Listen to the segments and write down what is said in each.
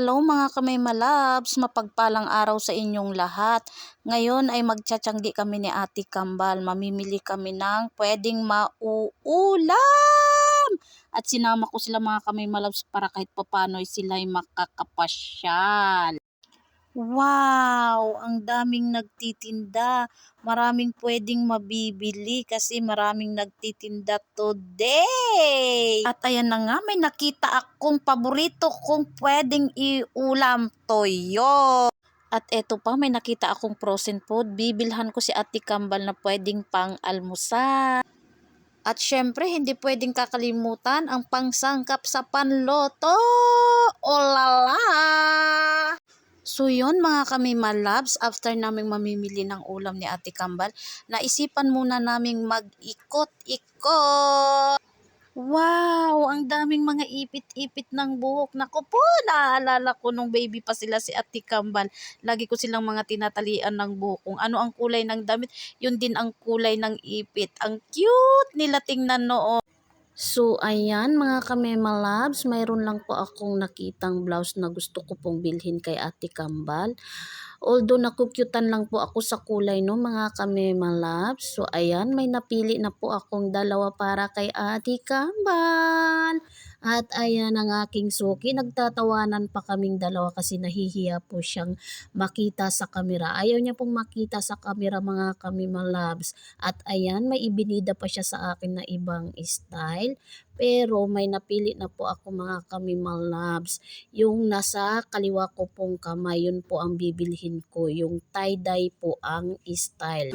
Hello mga kamay-malabs, mapagpalang araw sa inyong lahat. Ngayon ay magtsatsanggi kami ni Ate Kambal. Mamimili kami ng pwedeng mauulam. At sinama ko sila mga kamay-malabs para kahit papano sila ay makakapasyal. Wow! Ang daming nagtitinda. Maraming pwedeng mabibili kasi maraming nagtitinda today. At ayan na nga, may nakita akong paborito kung pwedeng iulam, toyo. At eto pa, may nakita akong frozen food. Bibilhan ko si Ate Kambal na pwedeng pang-almusal. At syempre, hindi pwedeng kakalimutan ang pangsangkap sa panloto. Olala! So yun mga kamay-malabs, after naming mamimili ng ulam ni Ate Kambal, naisipan muna naming mag-ikot-ikot. Wow! Ang daming mga ipit-ipit ng buhok. Naku po, naaalala ko nung baby pa sila si Ate Kambal. Lagi ko silang mga tinatalian ng buhok. Kung ano ang kulay ng damit, yun din ang kulay ng ipit. Ang cute nila tingnan noon. So, ayan mga kamay-malabs, mayroon lang po akong nakitang blouse na gusto ko pong bilhin kay Ate Kambal. Although nakukyutan lang po ako sa kulay no mga kamay-malabs. So, ayan, may napili na po akong dalawa para kay Ate Kambal. At ayan ang aking suki, nagtatawanan pa kaming dalawa kasi nahihiya po siyang makita sa kamera. Ayaw niya pong makita sa kamera mga kamay-malabs. At ayan, may ibinida pa siya sa akin na ibang style. Pero may napili na po ako mga kamay-malabs. Yung nasa kaliwa ko pong kamay, yun po ang bibilhin ko. Yung tie-dye po ang style.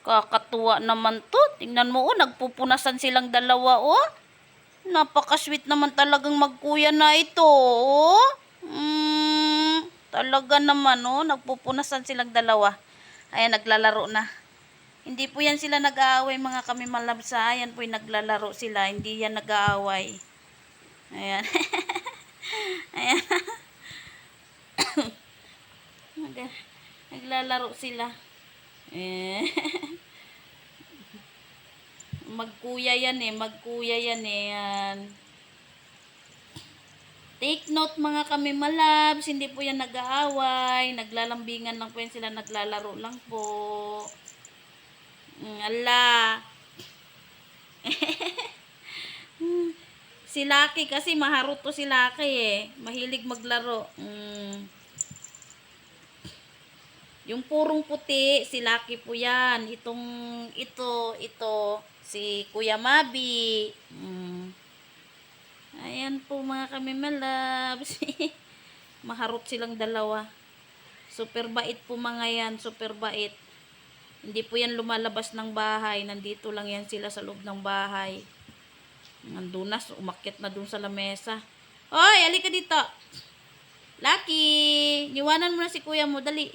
Kakatuwa naman to. Tingnan mo nagpupunasan silang dalawa Napaka-sweet naman talagang magkuya na ito Talaga naman nagpupunasan silang dalawa. Ayan, naglalaro na. Hindi po yan sila nag-aaway mga kamay-malabs. Ayan po yung naglalaro sila. Hindi yan nag-aaway. Ayan. Ayan. Naglalaro sila. Magkuya yan yan. Take note mga kamay-malabs, hindi po yan nag-aaway, naglalambingan lang po yan sila, naglalaro lang po. Ala. Si Lucky kasi maharot to si Lucky mahilig maglaro. Yung purong puti, si Lucky po yan. Ito, si Kuya Mabi. Ayan po mga kamay-malabs. Maharot silang dalawa. Super bait po mga yan, super bait. Hindi po yan lumalabas ng bahay. Nandito lang yan sila sa loob ng bahay. Nandun na, umakyat na dun sa lamesa. Hoy, halika dito. Lucky, niwanan mo na si kuya mo, dali.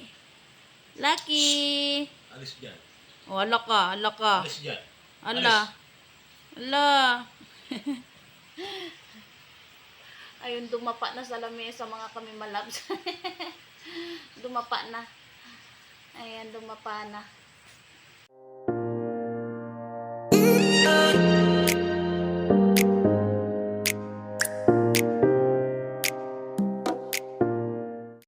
Lucky. Alis dyan. Ala ka. Alis dyan. Ala. Ayun, dumapa na sa lamesa mga kamay-malabs. Dumapa na. Ayan, dumapa na.